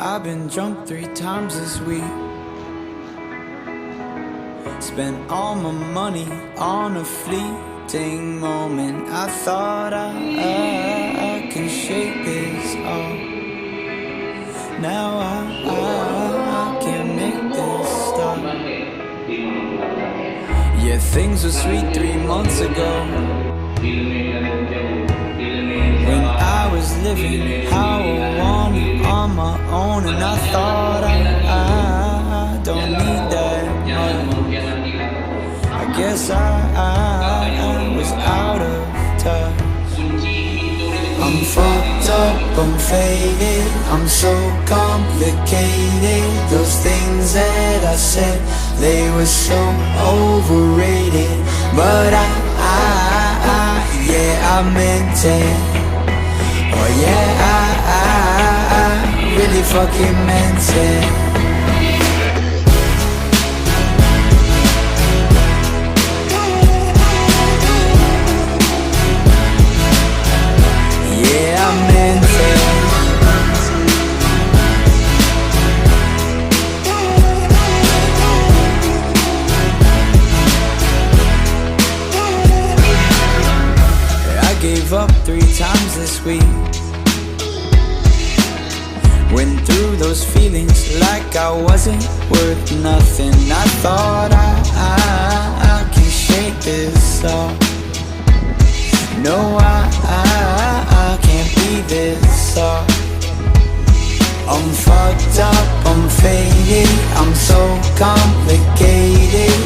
I've been drunk 3 times this week. Spent all my money on a fleeting moment. I thought I can shake this off. Now I can't make this stop. Yeah, things were sweet 3 months ago, when I was living how I wanted on my own. And I thought I don't need that much. I guess I was out of touch. I'm fucked up, I'm faded, I'm so complicated. Those things that I said, they were so overrated. But yeah, I meant it. Oh yeah, I really fucking meant it. Yeah, I meant it. I gave up 3 times this week. Went through those feelings like I wasn't worth nothing. I thought I can shake this off. No, I can't be this soft. I'm fucked up, I'm faded, I'm so complicated.